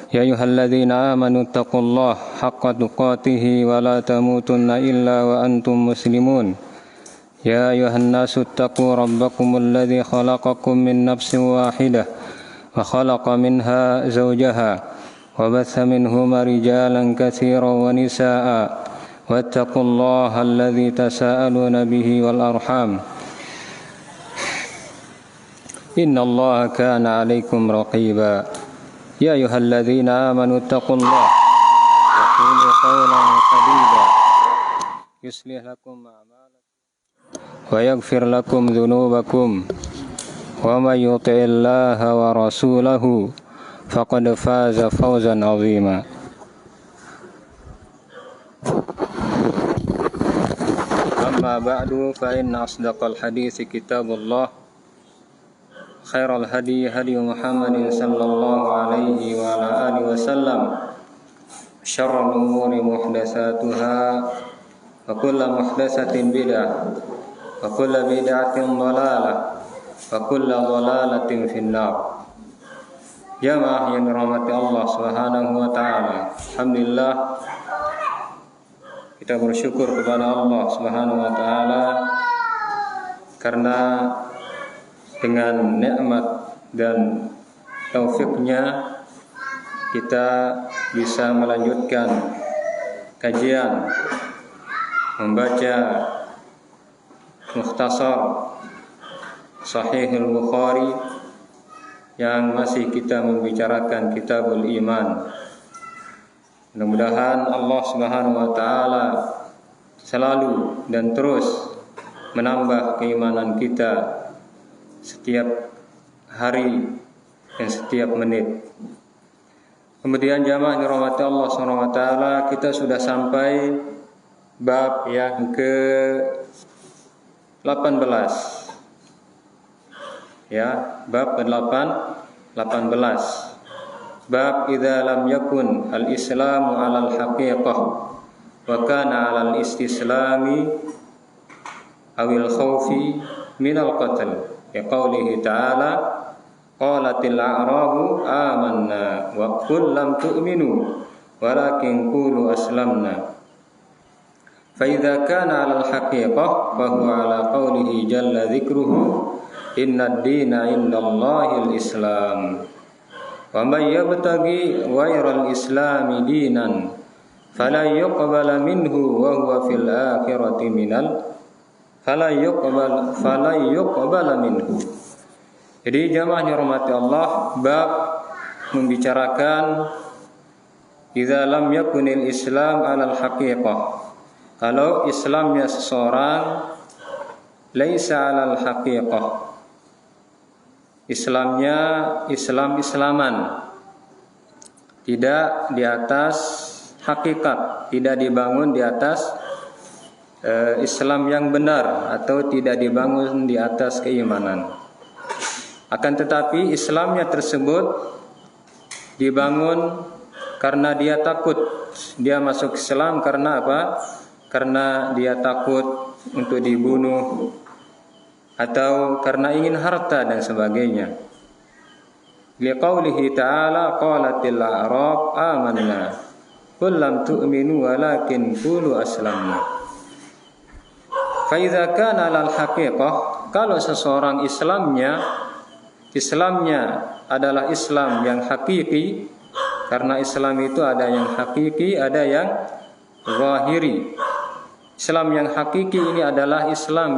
يا أيها الذين آمنوا اتقوا الله حق تقاته ولا تموتن إلا وأنتم مسلمون يا أيها الناس اتقوا ربكم الذي خلقكم من نفس واحدة وخلق منها زوجها وبث منهما رجالا كثيرا ونساء واتقوا الله الذي تساءلون به والأرحام إن الله كان عليكم رقيبا يا أيها الذين آمنوا اتقوا الله وقولوا قولا سديدا يصلح لكم أعمالكم ويغفر لكم ذنوبكم ومن يطع الله ورسوله فقد فاز فوزا عظيما أما بعد فإن أصدق الحديث كتاب الله خير الهدي هدي محمد صلى الله عليه وعلى آله وسلم شر الأمور محدثاتها وكل محدثة بدعة وكل بدعة ضلالة وكل ضلالة في النار. Jamaah yang dirahmati Allah Subhanahu wa taala. Alhamdulillah kita bersyukur kepada Allah Subhanahu wa taala karena dengan nikmat dan taufiknya kita bisa melanjutkan kajian membaca Mukhtasar Sahihul Bukhari yang masih kita membicarakan Kitabul Iman. Mudah-mudahan Allah Subhanahu wa taala selalu dan terus menambah keimanan kita setiap hari dan setiap menit. Kemudian jamaah yang dirahmati Allah Subhanahu wa taala, kita sudah sampai bab yang ke-18. Ya, bab ke-18. Bab idza lam yakun al-islamu 'alal haqiqah wa kana 'alal istislami awil khaufi minal qatl. Ya qaulihi ta'ala qalatil a'rabu amanna wa qul lam tu'minu walakin qulu aslamna fa idza kana 'alal haqiqah fa huwa 'ala qaulihi jalla dzikruhu innad dina indallahil islam wa may yabtaghi ghairal islami dinan fala yuqbala minhu wa huwa fil akhirati minal fala yuqbala minhu. Jadi jamaah yang dirahmati Allah, bab membicarakan idza lam yakunil islam 'alal haqiqah. Kalau Islamnya seseorang laisa 'alal haqiqah. Islamnya Islam-islaman, tidak di atas hakikat, tidak dibangun di atas Islam yang benar atau tidak dibangun di atas keimanan. Akan tetapi Islamnya tersebut dibangun karena dia takut. Dia masuk Islam karena apa? Karena dia takut untuk dibunuh atau karena ingin harta dan sebagainya. Liqaulihi ta'ala qalatil a'rab amanna qul lam tu'minu walakin qulu aslamna. Faiza kana lal haqiqah, kalau seseorang Islamnya adalah Islam yang hakiki, karena Islam itu ada yang hakiki, ada yang zahiri. Islam yang hakiki ini adalah Islam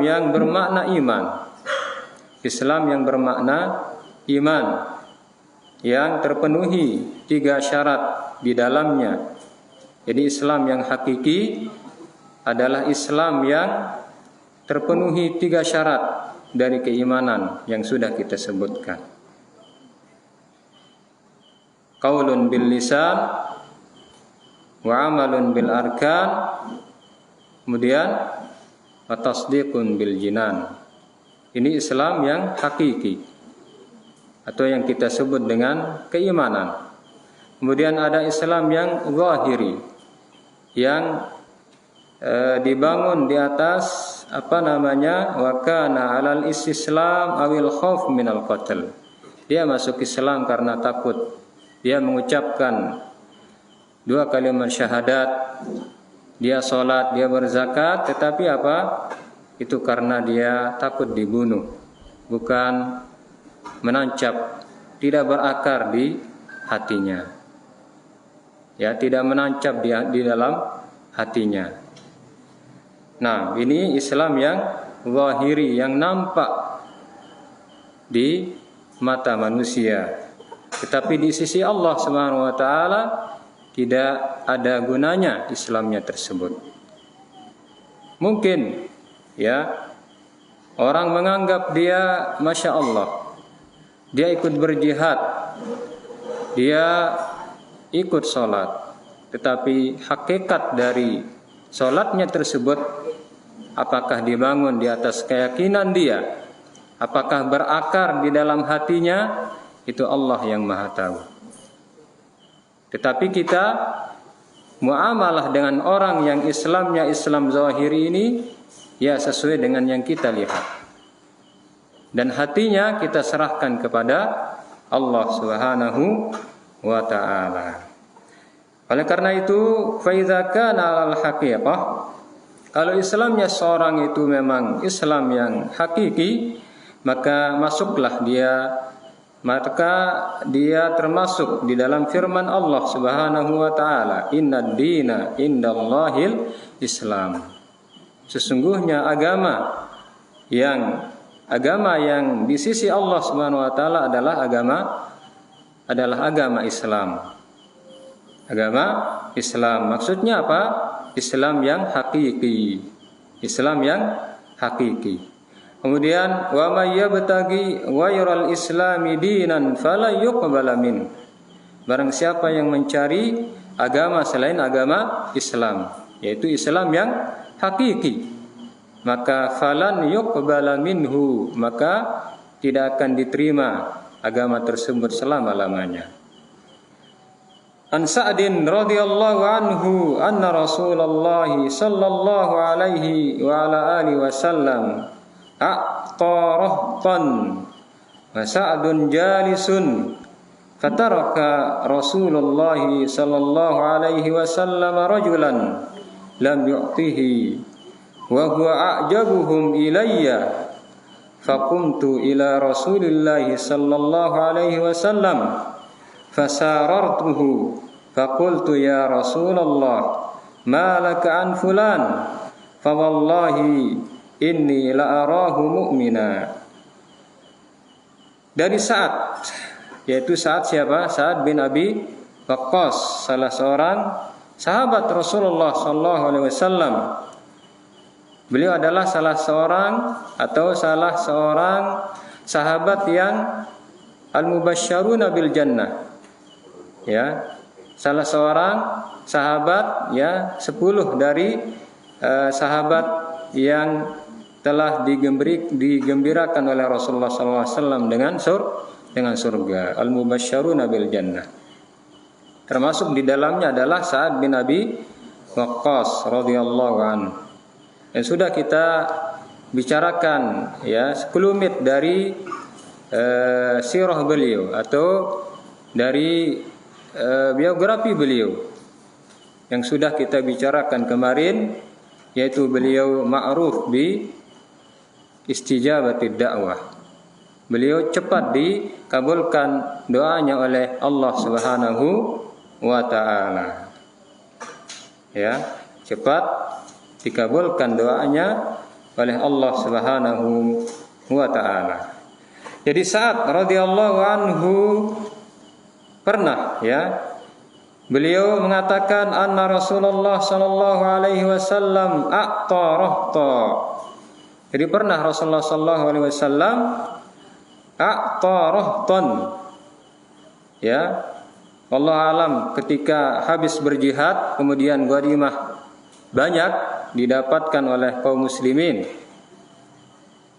yang bermakna iman. Islam yang bermakna iman, yang terpenuhi 3 syarat di dalamnya. Jadi Islam yang hakiki adalah Islam yang terpenuhi 3 syarat dari keimanan yang sudah kita sebutkan. Qaulun bil lisan wa amalun bil arkan, kemudian wa tasdiqun bil jinan. Ini Islam yang hakiki atau yang kita sebut dengan keimanan. Kemudian ada Islam yang zahiri, yang dibangun di atas wa kana 'alal istislam awil khauf minal qatl. Dia masuk Islam karena takut. Dia mengucapkan 2 kalimat syahadat, dia sholat, dia berzakat, tetapi apa? Itu karena dia takut dibunuh, bukan menancap, tidak berakar di hatinya. Ya, tidak menancap di dalam hatinya. Nah, ini Islam yang zahiri, yang nampak di mata manusia. Tetapi di sisi Allah Subhanahu wa taala tidak ada gunanya Islamnya tersebut. Mungkin ya orang menganggap dia Masya Allah, dia ikut berjihad, dia ikut sholat, tetapi hakikat dari sholatnya tersebut, apakah dibangun di atas keyakinan dia, apakah berakar di dalam hatinya, itu Allah yang Maha tahu. Tetapi kita muamalah dengan orang yang Islamnya Islam zahiri ini, ya sesuai dengan yang kita lihat. Dan hatinya kita serahkan kepada Allah Subhanahu wa ta'ala. Oleh karena itu, fa idza kana 'alal haqiqah, kalau Islamnya seorang itu memang Islam yang hakiki, maka dia termasuk di dalam firman Allah Subhanahu wa taala, innad dina indallahil Islam. Sesungguhnya agama yang di sisi Allah Subhanahu wa taala adalah agama Islam. Agama Islam maksudnya apa? Islam yang hakiki. Islam yang hakiki. Kemudian wa may yabtaghi ghairal islami dinan fala yuqbala min. Barang siapa yang mencari agama selain agama Islam, yaitu Islam yang hakiki, maka falan yuqbala minhu, maka tidak akan diterima agama tersebut selama-lamanya. An Sa'din radhiyallahu anhu anna Rasulullah sallallahu alaihi wa ala alihi wasallam a'tarahtan wa Sa'dun jalisun fataraka Rasulullah sallallahu alaihi wasallam rajulan lam yu'tihi wa huwa a'jabuhum ilayya faqumtu ila Rasulillah sallallahu alaihi wasallam fasarartuhu faqultu ya Rasulullah ma laka an fulan fa wallahi inni la arahu mu'mina. Dari Sa'ad, yaitu Sa'ad siapa? Sa'ad bin Abi Waqqas, salah seorang sahabat Rasulullah sallallahu alaihi wasallam. Beliau adalah salah seorang sahabat yang al-mubasysyaruna bil jannah. Ya, salah seorang sahabat ya 10 dari sahabat yang telah digembirakan oleh Rasulullah SAW dengan surga, al-mubasysyaruna bil jannah. Termasuk di dalamnya adalah Sa'ad bin Abi Waqqas radhiyallahu anhu. Dan sudah kita bicarakan ya sekelumit dari sirah beliau atau dari biografi beliau yang sudah kita bicarakan kemarin, yaitu beliau ma'ruf bi istijabatid da'wah. Beliau cepat dikabulkan doanya oleh Allah Subhanahu wa taala. Ya, cepat dikabulkan doanya oleh Allah Subhanahu wa taala. Jadi Sa'ad radhiyallahu anhu pernah ya beliau mengatakan anna Rasulullah sallallahu alaihi wasallam a'tarahta. Jadi pernah Rasulullah sallallahu alaihi wasallam a'tarahtan. Ya. Allah alam ketika habis berjihad kemudian ghanimah banyak didapatkan oleh kaum muslimin.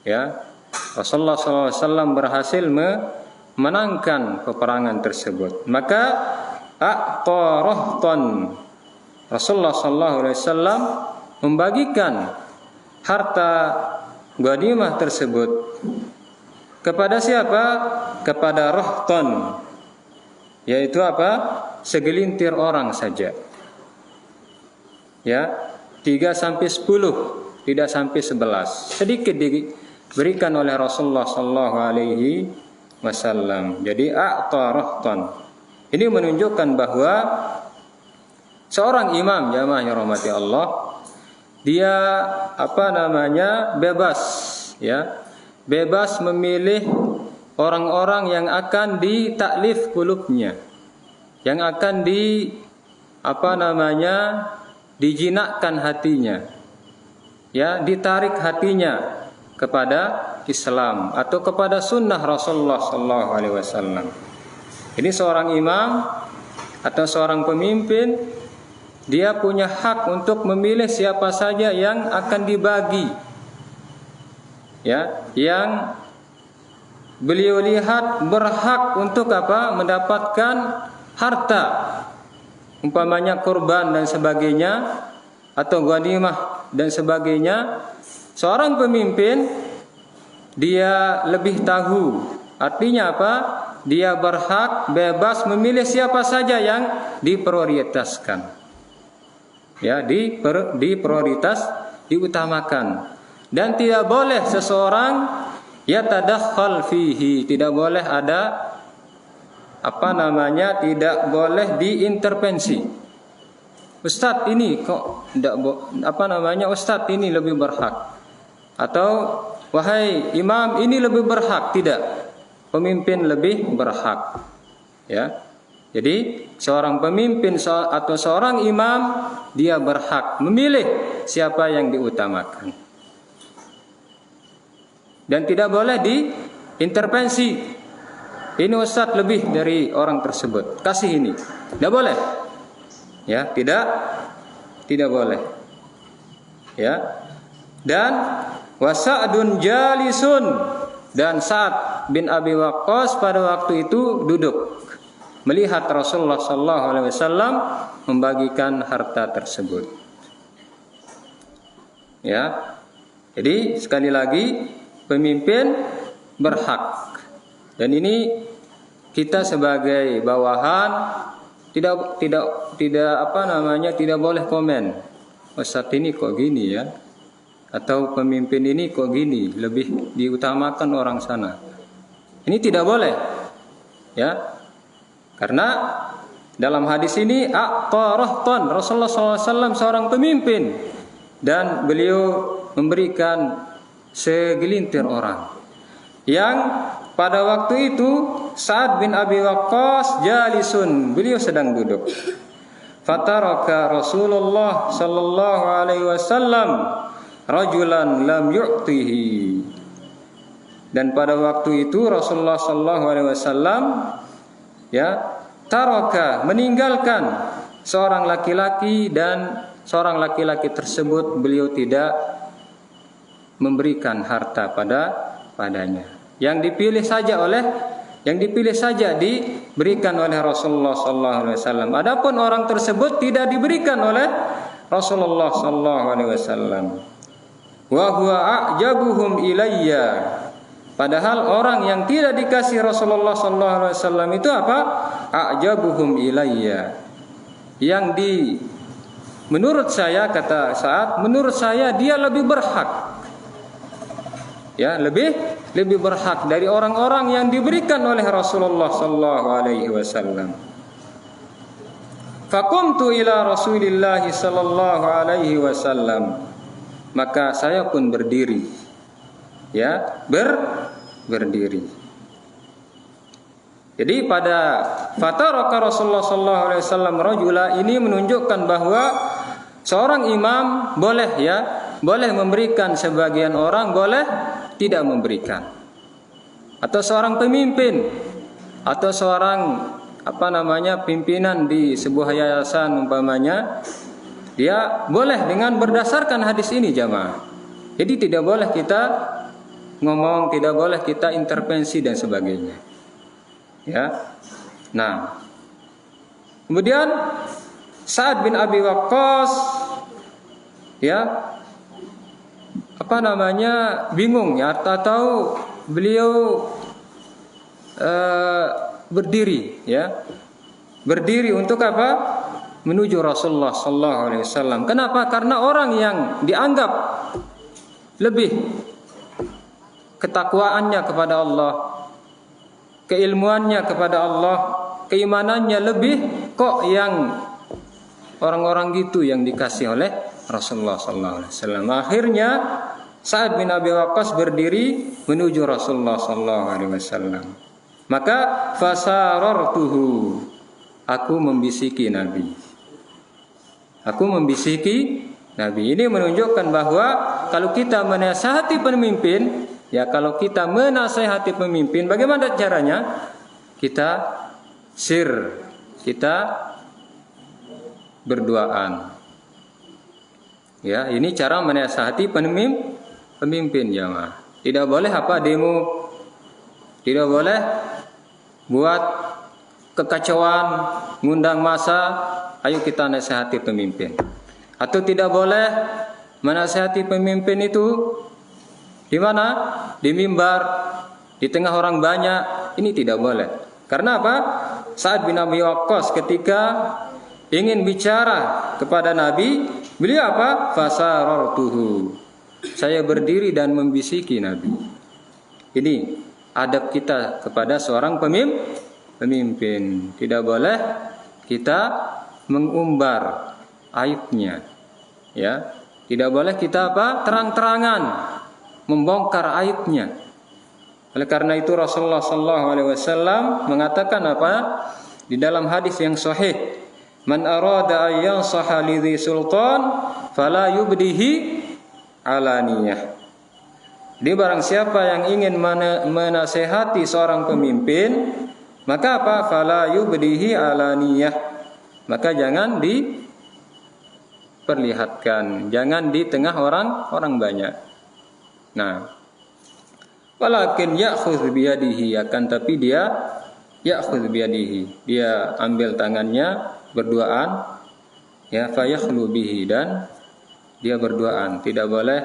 Ya. Rasulullah sallallahu alaihi wasallam berhasil memenangkan peperangan tersebut. Maka a'tarahtan, Rasulullah sallallahu alaihi wasallam membagikan harta ghanimah tersebut Kepada siapa? Kepada rahton, yaitu apa? Segelintir orang saja. Ya, 3 sampai 10, tidak sampai 11. Sedikit diberikan oleh Rasulullah sallallahu alaihi wasallam. Jadi a'ta rahton. Ini menunjukkan bahwa seorang imam, jamaah yang rahmati Allah, dia bebas, ya. Bebas memilih orang-orang yang akan ditaklif qulubnya, yang akan dijinakkan hatinya, ya, ditarik hatinya kepada Islam atau kepada sunnah Rasulullah sallallahu alaihi wasallam. Ini seorang imam atau seorang pemimpin, dia punya hak untuk memilih siapa saja yang akan dibagi, ya, yang beliau lihat berhak untuk mendapatkan harta, umpamanya kurban dan sebagainya, atau ghanimah dan sebagainya. Seorang pemimpin dia lebih tahu, artinya apa? Dia berhak bebas memilih siapa saja yang diprioritaskan, ya, diutamakan. Dan tidak boleh seseorang yatadakhal fihi, tidak boleh ada tidak boleh diintervensi. Ustadz ini kok Ustadz ini lebih berhak, atau wahai imam ini lebih berhak. Tidak, pemimpin lebih berhak, ya. Jadi seorang pemimpin atau seorang imam, dia berhak memilih siapa yang diutamakan. Dan tidak boleh diintervensi. Ini ustadz lebih dari orang tersebut, kasih ini. Tidak boleh. Ya, tidak boleh. Ya. Dan wasa'dun jalisun, dan Sa'ad bin Abi Waqqas pada waktu itu duduk melihat Rasulullah sallallahu alaihi wasallam membagikan harta tersebut. Ya. Jadi sekali lagi, pemimpin berhak, dan ini kita sebagai bawahan tidak boleh komen, Ustadz ini kok gini ya, atau pemimpin ini kok gini, lebih diutamakan orang sana. Ini tidak boleh, ya, karena dalam hadis ini aqarahtan, Rasulullah SAW seorang pemimpin, dan beliau memberikan segelintir orang yang pada waktu itu Sa'ad bin Abi Waqqas jalisun, beliau sedang duduk. Fataraka Rasulullah sallallahu alaihi wasallam rajulan lam yu'tihi, dan pada waktu itu Rasulullah sallallahu alaihi wasallam, ya, taraka, meninggalkan seorang laki-laki, dan seorang laki-laki tersebut beliau tidak memberikan harta padanya. Yang dipilih saja diberikan oleh Rasulullah sallallahu alaihi wasallam. Adapun orang tersebut tidak diberikan oleh Rasulullah sallallahu alaihi wasallam. Wa huwa a'jabuhum ilayya. Padahal orang yang tidak dikasih Rasulullah sallallahu alaihi wasallam itu apa? A'jabuhum ilayya. Menurut saya, kata Sa'ad, menurut saya dia lebih berhak. Ya, lebih berhak dari orang-orang yang diberikan oleh Rasulullah sallallahu alaihi wasallam. Faqumtu ila Rasulillah sallallahu alaihi wasallam, maka saya pun berdiri, ya, berdiri. Jadi pada fataraka Rasulullah sallallahu alaihi wasallam rajula ini menunjukkan bahwa seorang imam boleh memberikan sebagian orang, boleh tidak memberikan. Atau seorang pemimpin atau seorang pimpinan di sebuah yayasan umpamanya, dia boleh dengan berdasarkan hadis ini, jamaah. Jadi tidak boleh kita ngomong, tidak boleh kita intervensi dan sebagainya. Ya. Nah, kemudian Sa'ad bin Abi Waqqas, ya, bingung, ya, atau beliau berdiri, ya. Berdiri untuk apa? Menuju Rasulullah sallallahu alaihi wasallam. Kenapa? Karena orang yang dianggap lebih ketakwaannya kepada Allah, keilmuannya kepada Allah, keimanannya lebih, kok yang orang-orang gitu yang dikasih oleh Rasulullah sallallahu alaihi wasallam. Akhirnya Sa'ad bin Abi Waqqas berdiri menuju Rasulullah sallallahu alaihi wasallam. Maka fasarartuhu, aku membisiki Nabi. Aku membisiki Nabi. Ini menunjukkan bahwa kalau kita menasihati pemimpin, ya, kalau kita menasihati pemimpin, bagaimana caranya? Kita kita berduaan. Ya, ini cara menasihati pemimpin jamaah. Tidak boleh demo, tidak boleh buat kekacauan, ngundang massa, ayo kita nasihati pemimpin. Atau tidak boleh menasihati pemimpin itu di mana? Di mimbar, di tengah orang banyak. Ini tidak boleh. Karena apa? Sa'ad bin Abi Waqqas ketika ingin bicara kepada Nabi, beliau apa? Fasarartuhu. Saya berdiri dan membisiki Nabi. Ini adab kita kepada seorang pemimpin. Tidak boleh kita mengumbar aibnya. Ya, tidak boleh kita terang-terangan membongkar aibnya. Oleh karena itu Rasulullah sallallahu alaihi wasallam mengatakan di dalam hadis yang sahih, man arada an yansaha lidhi sultan fala yubdihi alaniyah. Di barang siapa yang ingin menasehati seorang pemimpin, maka fala yubdihi alaniyah, maka jangan diperlihatkan, jangan di tengah orang banyak. Nah, walakin ya'khudz biyadihi, akan tapi dia ya'khudz biyadihi, dia ambil tangannya berduaan, ya, fayakhlu bihi, dan dia berduaan. Tidak boleh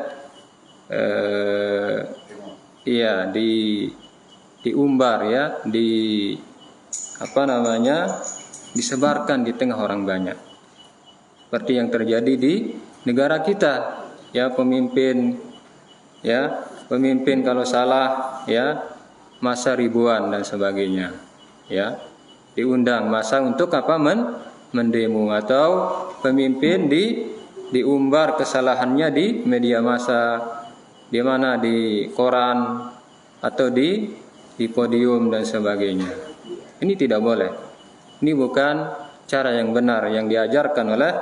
diumbar, ya, disebarkan di tengah orang banyak. Seperti yang terjadi di negara kita, ya, pemimpin kalau salah, ya, massa ribuan dan sebagainya, ya, diundang massa untuk mendemo, atau pemimpin diumbar kesalahannya di media massa, di mana, di koran atau di podium dan sebagainya. Ini tidak boleh. Ini bukan cara yang benar yang diajarkan oleh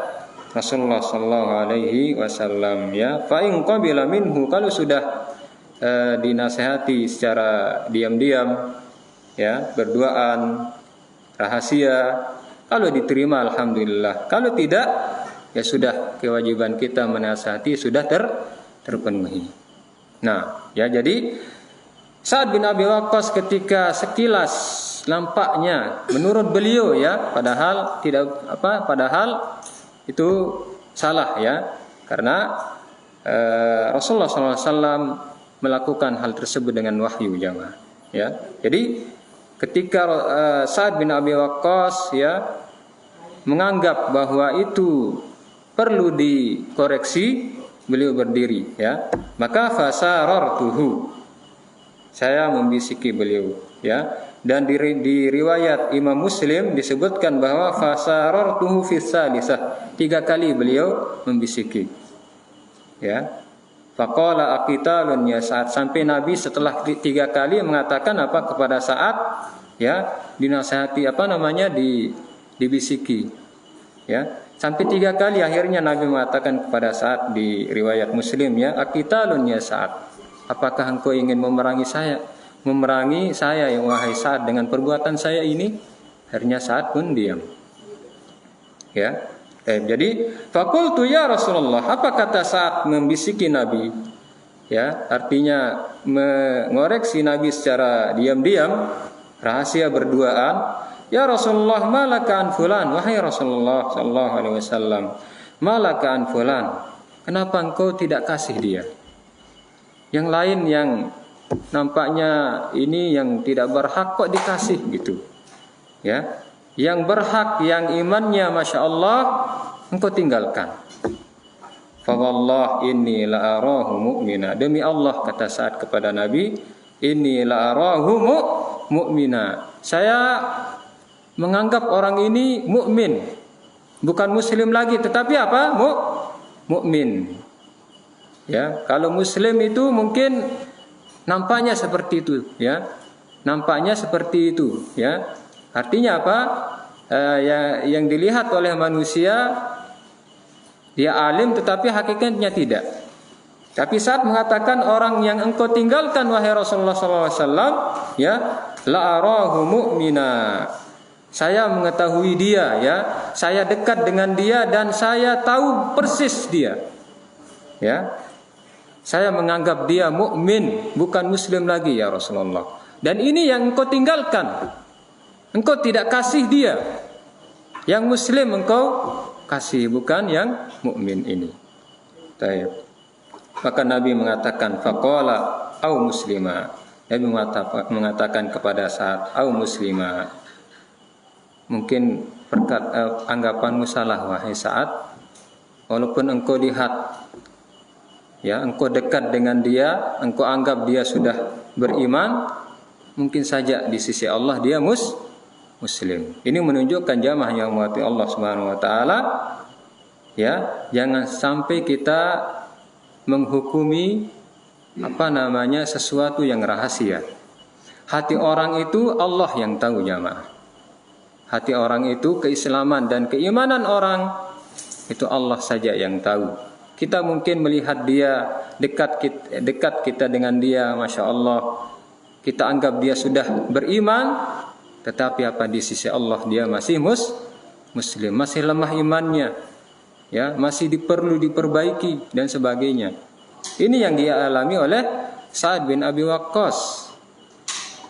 Rasulullah sallallahu alaihi wasallam, ya. Fa in qabila minhu, kalau sudah dinasihati secara diam-diam, ya, berduaan, rahasia, kalau diterima alhamdulillah. Kalau tidak, ya sudah, kewajiban kita menasihati sudah terpenuhi. Nah, ya, jadi Sa'ad bin Abi Waqqas ketika sekilas nampaknya menurut beliau, ya, padahal itu salah, ya, karena Rasulullah SAW melakukan hal tersebut dengan wahyu, jamaah, ya. Jadi ketika Sa'ad bin Abi Waqqas, ya, menganggap bahwa itu perlu dikoreksi, beliau berdiri, ya, maka fasarartuhu, saya membisiki beliau, ya. Dan di riwayat Imam Muslim disebutkan bahwa fasarartuhu fi tsalisah, 3 kali beliau membisiki, ya. Faqala aqitalun ya Sa'ad, sampai Nabi setelah 3 kali mengatakan kepada Sa'ad, ya, dinasihati dibisiki, ya, sampai 3 kali akhirnya Nabi mengatakan kepada Sa'ad di riwayat Muslim, ya, aqitalun ya Sa'ad, apakah engkau ingin memerangi saya ya wahai Sa'ad dengan perbuatan saya ini? Akhirnya Sa'ad pun diam, ya. Jadi fakultu ya Rasulullah, apa kata Sa'ad membisiki Nabi, ya, artinya mengoreksi Nabi secara diam-diam, rahasia berduaan. Ya Rasulullah, malaka an fulan, wahai Rasulullah sallallahu alaihi wasallam, malaka an fulan, kenapa engkau tidak kasih dia? Yang lain yang nampaknya ini yang tidak berhak kok dikasih gitu. Ya, yang berhak, yang imannya masya Allah engkau tinggalkan. Fa wallah inni la arahu mu'mina. Demi Allah kata Sa'ad kepada Nabi, inni la arahu mu'mina. Saya menganggap orang ini mukmin, bukan muslim lagi, tetapi apa? Mukmin. Ya, kalau muslim itu mungkin nampaknya seperti itu, ya. Nampaknya seperti itu, ya. Artinya apa? Yang dilihat oleh manusia dia alim tetapi hakikatnya tidak. Tapi saat mengatakan orang yang engkau tinggalkan wahai Rasulullah SAW, ya, la arahu mu'mina. Saya mengetahui dia, ya. Saya dekat dengan dia dan saya tahu persis dia. Ya. Saya menganggap dia mukmin, bukan muslim lagi ya Rasulullah. Dan ini yang engkau tinggalkan. Engkau tidak kasih dia. Yang muslim engkau kasih, bukan yang mukmin ini. Baik. Maka Nabi mengatakan faqala au muslima. Nabi mengatakan kepada Sa'ad au muslima. Mungkin anggapanmu salah wahai Sa'ad. Walaupun engkau lihat, ya, engkau dekat dengan dia, engkau anggap dia sudah beriman, mungkin saja di sisi Allah dia muslim. Ini menunjukkan jamaah yang mengasihi Allah Subhanahu wa taala, ya, jangan sampai kita menghukumi sesuatu yang rahasia. Hati orang itu Allah yang tahu jamaah. Hati orang itu, keislaman dan keimanan orang itu Allah saja yang tahu. Kita mungkin melihat dia dekat kita dengan dia, masya Allah, kita anggap dia sudah beriman, tetapi apa di sisi Allah dia masih muslim, masih lemah imannya, ya, masih perlu diperbaiki dan sebagainya. Ini yang dialami oleh Sa'ad bin Abi Waqqas.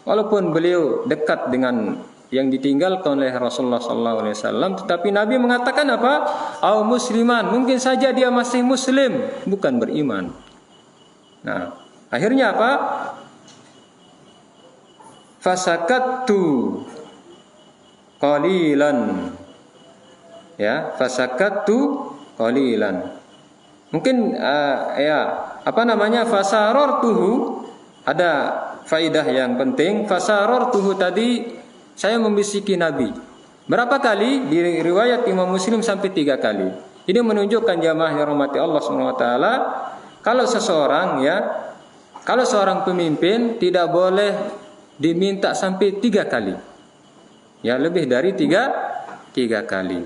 Walaupun beliau dekat dengan yang ditinggalkan oleh Rasulullah SAW, tetapi Nabi mengatakan apa? Au musliman, mungkin saja dia masih muslim, bukan beriman. Nah, akhirnya apa? Fasakattu qalilan, ya, fasakattu qalilan. Mungkin fasarartuhu, ada faidah yang penting. Fasarartuhu tadi saya membisiki Nabi. Berapa kali? Di riwayat Imam Muslim sampai 3 kali. Ini menunjukkan jamaah yang rahmati Allah SWT, kalau seorang pemimpin tidak boleh diminta sampai 3 kali. Ya, lebih dari 3 kali.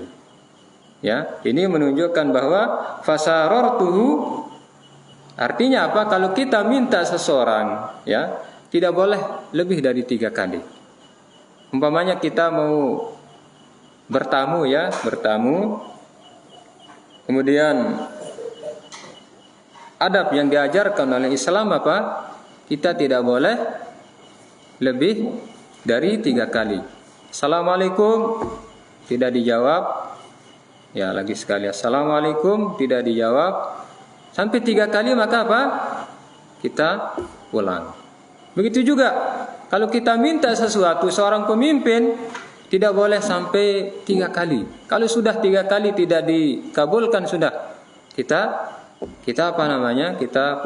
Ya, ini menunjukkan bahwa fasarartuhu artinya apa? Kalau kita minta seseorang, ya, tidak boleh lebih dari 3 kali. Umpamanya kita mau bertamu, kemudian adab yang diajarkan oleh Islam apa? Kita tidak boleh lebih dari 3 kali. Assalamualaikum, tidak dijawab. Ya, lagi sekali assalamualaikum, tidak dijawab. Sampai 3 kali maka apa? Kita pulang. Begitu juga kalau kita minta sesuatu, seorang pemimpin tidak boleh sampai 3 kali. Kalau sudah 3 kali tidak dikabulkan, sudah kita kita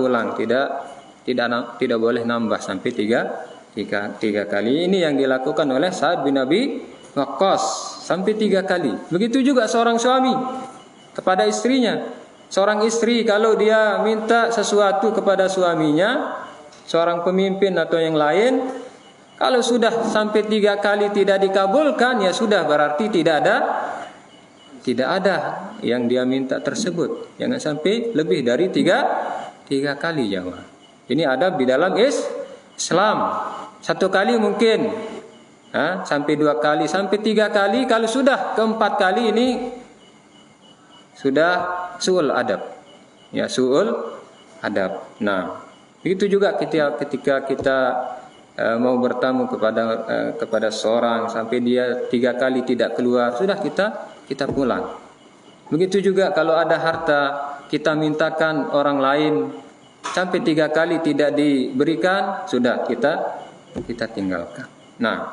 pulang. Tidak boleh nambah sampai 3 kali. Ini yang dilakukan oleh Sa'ad bin Abi Waqqas sampai 3 kali. Begitu juga seorang suami kepada istrinya. Seorang istri kalau dia minta sesuatu kepada suaminya, seorang pemimpin atau yang lain, kalau sudah sampai 3 kali tidak dikabulkan, ya sudah, berarti tidak ada yang dia minta tersebut. Jangan sampai lebih dari 3 kali jamaah. Ini adab di dalam Islam. 1 kali mungkin, sampai 2 kali, sampai 3 kali. Kalau sudah keempat kali ini sudah su'ul adab. Ya, su'ul adab. Nah, begitu juga ketika kita mau bertamu kepada seorang sampai dia 3 kali tidak keluar, sudah kita pulang. Begitu juga kalau ada harta kita mintakan orang lain, sampai 3 kali tidak diberikan, sudah kita tinggalkan. Nah,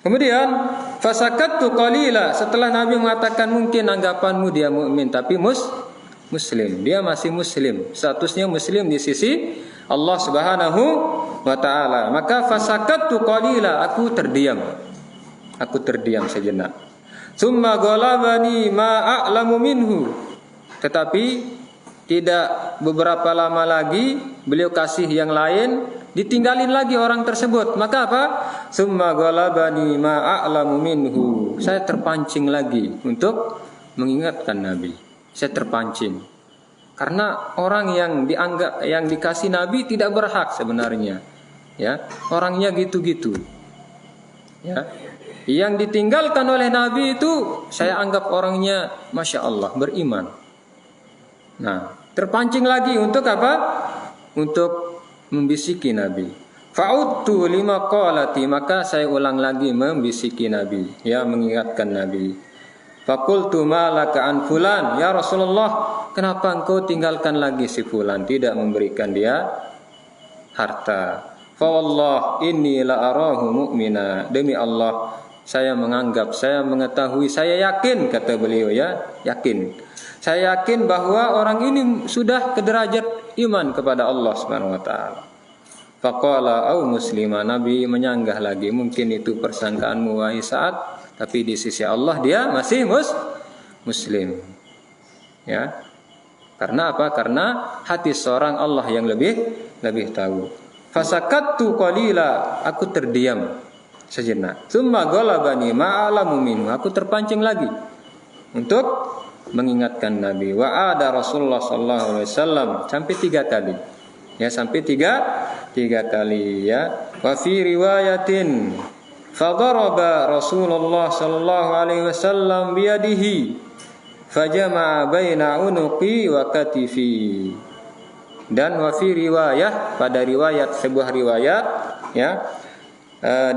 kemudian fasakattu qalila, setelah Nabi mengatakan mungkin anggapanmu dia mukmin tapi muslim, dia masih muslim, statusnya muslim di sisi Allah Subhanahu wa taala. Maka fasakattu qalila, aku terdiam sejenak. Summa ghalabani ma a'lamu minhu, tetapi tidak beberapa lama lagi beliau kasih yang lain, ditinggalin lagi orang tersebut. Maka apa? Summa ghalabani ma a'lamu minhu, saya terpancing lagi untuk mengingatkan Nabi. Saya terpancing karena orang yang dianggap, yang dikasih Nabi tidak berhak sebenarnya, ya, orangnya gitu-gitu, ya. Yang ditinggalkan oleh Nabi itu saya anggap orangnya Masya Allah beriman. Nah, terpancing lagi untuk apa? Untuk membisiki Nabi. Fa'udtu lima qalati, maka saya ulang lagi membisiki Nabi, ya, mengingatkan Nabi. Faqultu ma laka an fulan, ya Rasulullah, kenapa engkau tinggalkan lagi si fulan, tidak memberikan dia harta? Fa wallah inni la arahu mu'mina, demi Allah saya menganggap, saya mengetahui, saya yakin, kata beliau, ya, yakin. Saya yakin bahwa orang ini sudah ke derajat iman kepada Allah Subhanahu wa taala. Faqala au muslima, Nabi menyanggah lagi, mungkin itu persangkaanmu wahai Sa'ad, tapi di sisi Allah dia masih muslim. Ya. Karena apa? Karena hati seorang Allah yang lebih tahu. Fasakattu qalila, aku terdiam sejenak. Tsumma ghalabani ma'alamu minhu, aku terpancing lagi untuk mengingatkan Nabi. Wa ada Rasulullah sallallahu alaihi wasallam, sampai 3 kali. Ya, sampai tiga kali, ya. Wa fi riwayatin fadaraba Rasulullah sallallahu alaihi wasallam biyadihi fajama'a baina unuqi wa katifi. Dan wa fi riwayah, pada riwayat, sebuah riwayat, ya,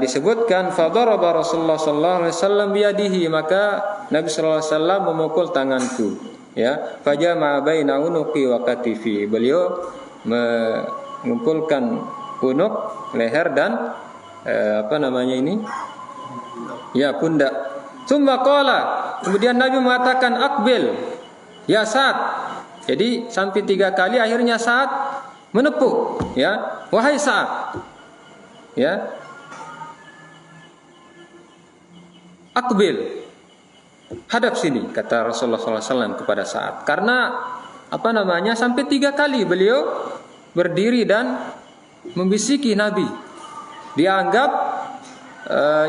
disebutkan fadaraba Rasulullah sallallahu alaihi wasallam biyadihi, maka Nabi sallallahu alaihi wasallam memukul tanganku, ya. Fajama'a baina unuqi wa katifi, beliau mengumpulkan unuk, leher, dan apa namanya ini? Ya, pundak. Tsumma qala, kemudian Nabi mengatakan aqbil ya Sa'ad. Jadi sampai 3 kali, akhirnya Sa'ad menepuk, ya, wahai Sa'ad, ya, aqbil, hadap sini, kata Rasulullah SAW kepada Sa'ad. Karena apa namanya, sampai 3 kali beliau berdiri dan membisiki Nabi. Dianggap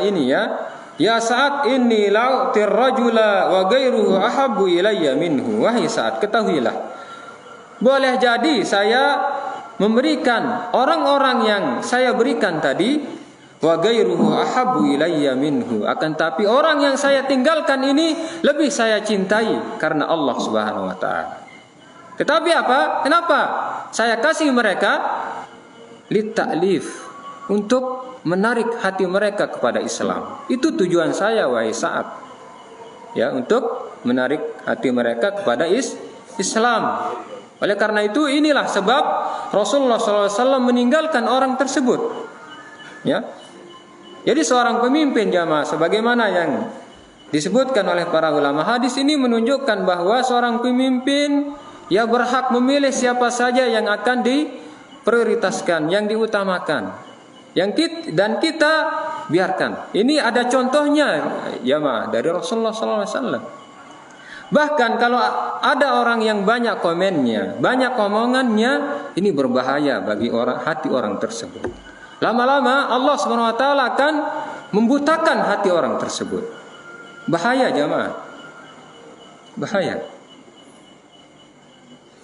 ini, ya Sa'ad, inni la'utir rajula wa ghairuhu ahabbu ilayya minhu. Wahai Sa'ad, ketahuilah, boleh jadi saya memberikan orang-orang yang saya berikan tadi, wa ghairuhu ahabbu ilayya minhu, akan tapi orang yang saya tinggalkan ini lebih saya cintai karena Allah Subhanahu wa taala. Tetapi apa? Kenapa saya kasih mereka? Litta'lif, untuk menarik hati mereka kepada Islam. Itu tujuan saya, wahai Sa'ad, ya, untuk menarik hati mereka kepada Islam. Oleh karena itu, inilah sebab Rasulullah SAW meninggalkan orang tersebut, ya. Jadi seorang pemimpin, jamaah, sebagaimana yang disebutkan oleh para ulama, hadis ini menunjukkan bahwa seorang pemimpin, ya, berhak memilih siapa saja yang akan diprioritaskan, yang diutamakan, dan kita biarkan. Ini ada contohnya, ya, dari Rasulullah SAW. Bahkan kalau ada orang yang banyak komennya, banyak omongannya, ini berbahaya bagi hati orang tersebut. Lama-lama Allah SWT akan membutakan hati orang tersebut. Bahaya, jamaah, bahaya.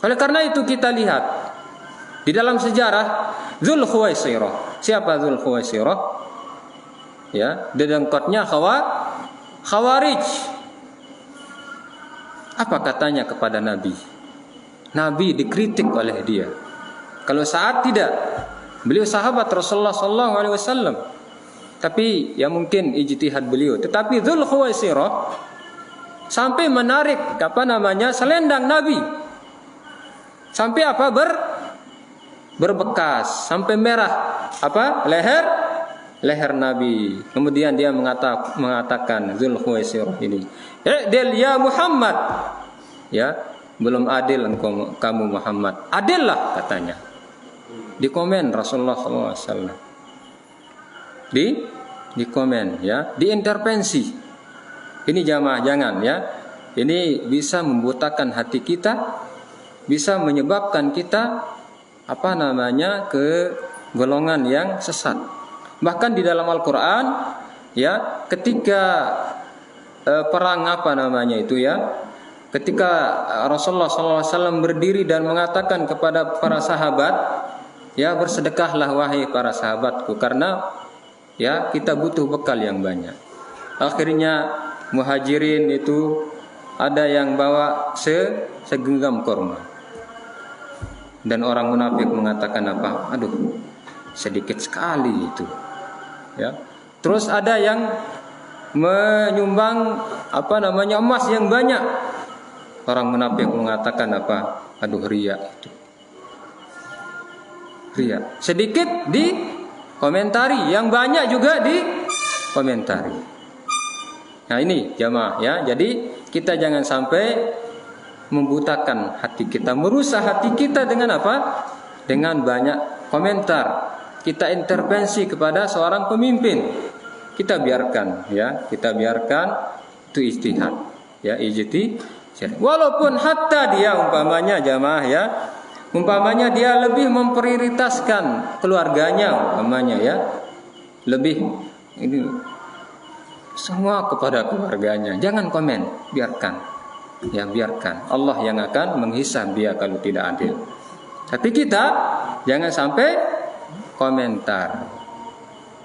Oleh karena itu kita lihat di dalam sejarah Dzul Khuwaisirah. Siapa Dzul Khuwaisirah? Ya, dedengkotnya Khawarij. Apa katanya kepada Nabi? Nabi dikritik oleh dia. Kalau Sa'ad tidak, beliau sahabat Rasulullah sallallahu alaihi wasallam. Tapi ya mungkin ijtihad beliau. Tetapi Dzul Khuwaisirah sampai menarik selendang Nabi. Sampai berbekas, sampai merah leher Nabi. Kemudian dia mengatakan Dzul Khuwaisirah ini, "I'dil ya Muhammad." Ya, belum adil kamu Muhammad. Adillah katanya. Di komen Rasulullah SAW. Di komen ya, diintervensi. Ini jamaah jangan ya. Ini bisa membutakan hati kita, bisa menyebabkan kita ke golongan yang sesat. Bahkan di dalam Al-Qur'an ya, ketika perang ketika Rasulullah SAW berdiri dan mengatakan kepada para sahabat, ya bersedekahlah wahai para sahabatku, karena ya kita butuh bekal yang banyak. Akhirnya muhajirin itu ada yang bawa segenggam kurma. Dan orang munafik mengatakan aduh sedikit sekali itu. Ya. Terus ada yang menyumbang emas yang banyak. Orang munafik mengatakan aduh riya itu. Riya. Sedikit di komentari, yang banyak juga di komentari. Nah ini jamaah ya. Jadi kita jangan sampai membutakan hati kita, merusak hati kita dengan dengan banyak komentar. Kita intervensi kepada seorang pemimpin, kita biarkan itu ijtihad ya, walaupun hatta dia jamaah ya, dia lebih memprioritaskan keluarganya lebih ini semua kepada keluarganya, jangan komen, biarkan. Ya biarkan, Allah yang akan menghisab dia kalau tidak adil. Tapi kita jangan sampai komentar,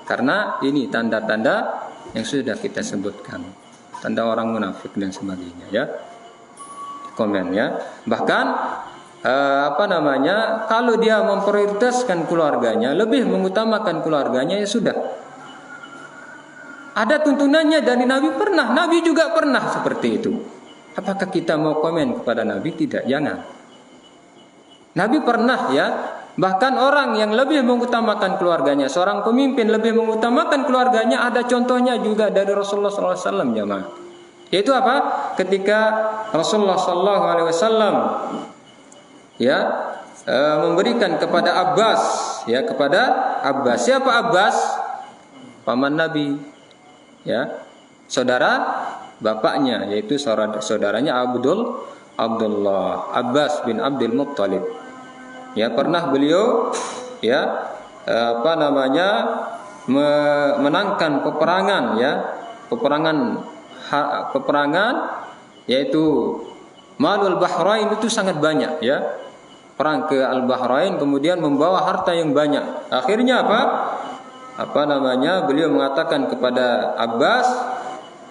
karena ini tanda-tanda yang sudah kita sebutkan, tanda orang munafik dan sebagainya ya. Komen ya. Bahkan kalau dia memprioritaskan keluarganya, lebih mengutamakan keluarganya, ya sudah. Ada tuntunannya dari Nabi juga pernah seperti itu. Apakah kita mau komen kepada Nabi? Tidak, jangan. Nabi pernah ya, bahkan orang yang lebih mengutamakan keluarganya, seorang pemimpin lebih mengutamakan keluarganya, ada contohnya juga dari Rasulullah SAW jamaah. Yaitu ketika Rasulullah SAW ya memberikan kepada Abbas ya, siapa Abbas? Paman Nabi ya, saudara bapaknya, yaitu saudaranya Abdullah Abbas bin Abdul Muttalib. Ya, pernah beliau ya menangkan peperangan yaitu Malul Bahrain, itu sangat banyak ya. Perang ke Al-Bahrain, kemudian membawa harta yang banyak. Akhirnya beliau mengatakan kepada Abbas,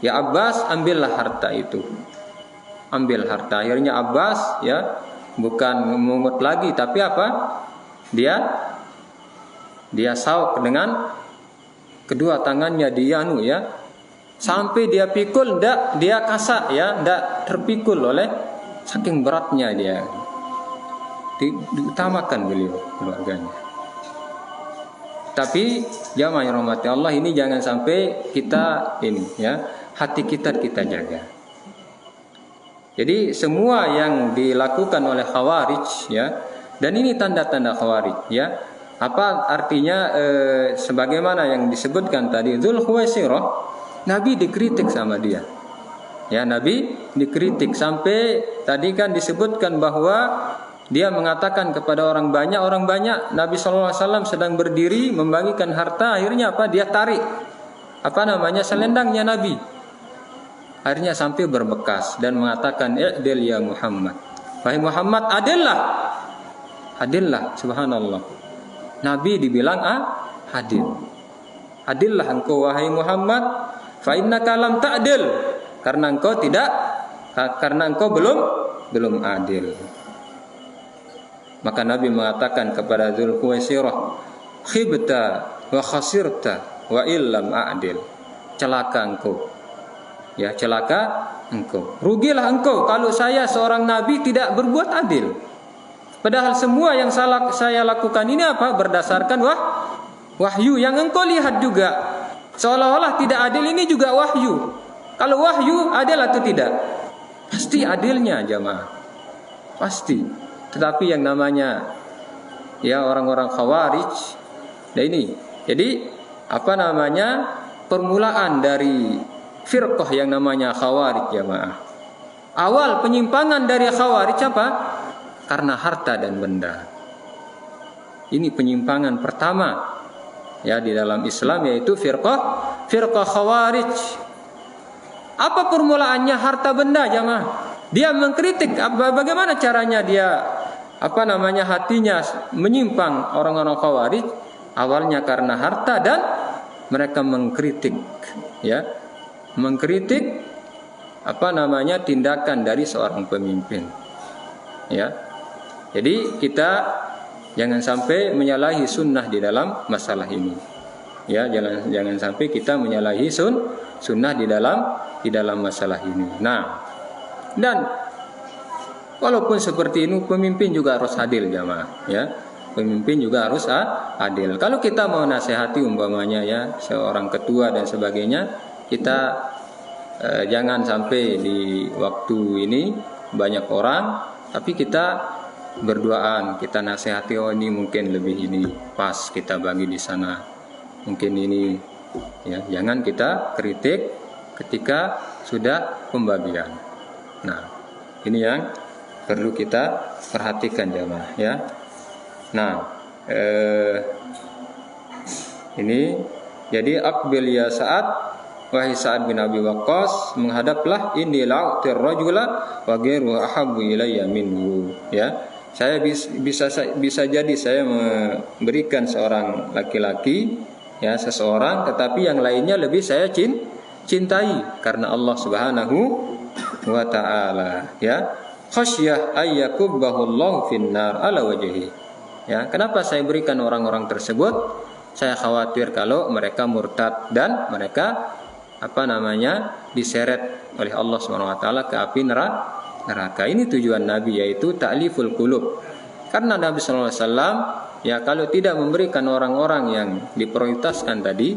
ya Abbas, ambillah harta itu. Ambil harta. Akhirnya Abbas ya bukan memungut lagi, tapi Dia sauk dengan kedua tangannya, sampai dia pikul, dia kasak ya, ndak terpikul oleh saking beratnya dia. Diutamakan beliau keluarganya. Tapi jamaah yang rahmati Allah, ini jangan sampai kita hati kita jaga. Jadi semua yang dilakukan oleh Khawarij ya, dan ini tanda-tanda Khawarij ya. Apa artinya? Sebagaimana yang disebutkan tadi, Dzul Khuwaisirah, Nabi dikritik sama dia. Ya, Nabi dikritik sampai tadi kan disebutkan bahwa dia mengatakan kepada orang banyak. Nabi SAW sedang berdiri membagikan harta. Akhirnya dia tarik selendangnya Nabi. Akhirnya sampai berbekas dan mengatakan, "I'dil ya Muhammad." Wahai Muhammad, adillah, subhanallah. Nabi dibilang adil. Adillah engkau wahai Muhammad, fa innaka lam ta'dil, karena engkau belum adil. Maka Nabi mengatakan kepada Dzul Khuwaisirah, "Khibta wa khasirta wa illam a'dil. Celaka engkau. Ya, celaka engkau. Rugilah engkau kalau saya seorang nabi tidak berbuat adil. Padahal semua yang saya lakukan ini apa? Berdasarkan wahyu yang engkau lihat juga. Seolah-olah tidak adil ini juga wahyu. Kalau wahyu adil atau tidak? Pasti adilnya jamaah. Pasti. Tetapi yang namanya ya orang-orang khawarij. Nah ini. Jadi apa namanya? Permulaan dari firqah yang namanya khawarij jamaah. Awal penyimpangan dari khawarij apa? Karena harta dan benda. Ini penyimpangan pertama ya di dalam Islam, yaitu firqah khawarij. Apa permulaannya? Harta benda jamaah. Dia mengkritik bagaimana caranya dia hatinya menyimpang orang-orang khawarij. Awalnya karena harta dan mereka mengkritik ya. Mengkritik tindakan dari seorang pemimpin. Ya. Jadi kita jangan sampai menyalahi sunnah di dalam masalah ini. Ya, jangan sampai kita menyalahi sunnah di dalam masalah ini. Nah, dan walaupun seperti ini pemimpin juga harus adil jamaah, ya. Pemimpin juga harus adil. Kalau kita mau nasihati umpamanya ya seorang ketua dan sebagainya, kita jangan sampai di waktu ini banyak orang, tapi kita berduaan, kita nasihati, oh ini mungkin lebih ini pas kita bagi di sana, mungkin ini ya, jangan kita kritik ketika sudah pembagian. Nah, ini yang perlu kita perhatikan jamaah ya. Nah, ini jadi aqbil ya Sa'ad, wahai Sa'ad bin Abi Waqqas, menghadaplah, inni la'utir rajula wa ghairu ahabbu ilayya minhu ya. Saya bisa jadi saya memberikan seorang laki-laki ya, seseorang, tetapi yang lainnya lebih saya cintai karena Allah Subhanahu wa taala ya. Khasyah ayyakubbahu Allah finnar ala wajhi. Ya, kenapa saya berikan orang-orang tersebut? Saya khawatir kalau mereka murtad dan mereka diseret oleh Allah Subhanahu wa taala ke api neraka. Ini tujuan Nabi, yaitu ta'liful qulub. Karena Nabi sallallahu alaihi wasallam ya kalau tidak memberikan orang-orang yang diprioritaskan tadi,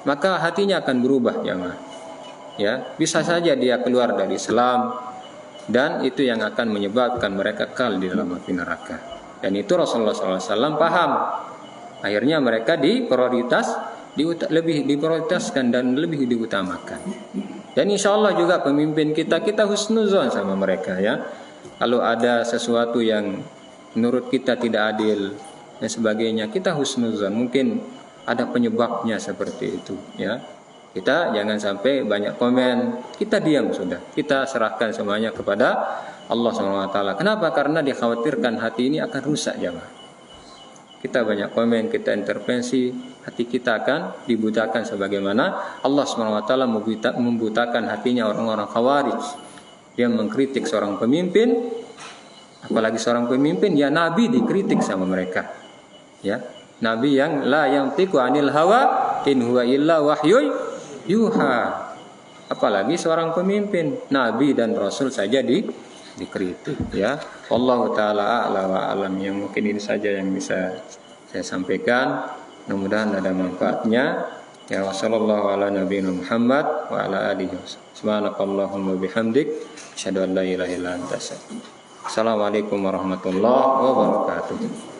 maka hatinya akan berubah jemaah. Ya, bisa saja dia keluar dari Islam dan itu yang akan menyebabkan mereka kekal di dalam api neraka. Dan itu Rasulullah sallallahu alaihi wasallam paham. Akhirnya mereka lebih diprioritaskan dan lebih diutamakan. Dan insya Allah juga pemimpin kita husnuzon sama mereka ya. Kalau ada sesuatu yang menurut kita tidak adil dan sebagainya, kita husnuzon. Mungkin ada penyebabnya seperti itu ya. Kita jangan sampai banyak komen, kita diam sudah. Kita serahkan semuanya kepada Allah SWT. Kenapa? Karena dikhawatirkan hati ini akan rusak jemaah. Kita banyak komen, kita intervensi, hati kita akan dibutakan sebagaimana Allah SWT membutakan hatinya orang-orang khawarij yang mengkritik seorang pemimpin, apalagi seorang pemimpin ya Nabi dikritik sama mereka. Ya, Nabi yang la yantiqu anil hawa in huwa illa wahyun yuha. Apalagi seorang pemimpin, Nabi dan Rasul saja dikritik ya. Wallahu taala a'la wa alam. Yang mungkin ini saja yang bisa saya sampaikan, mudah-mudahan ada manfaatnya. Ya wassallallahu ala nabiyina Muhammad wa ala alihi. Subhanakallahumma bihamdik, asyhadu an la ilaha illa anta astaghfiruka. Assalamualaikum warahmatullahi wabarakatuh.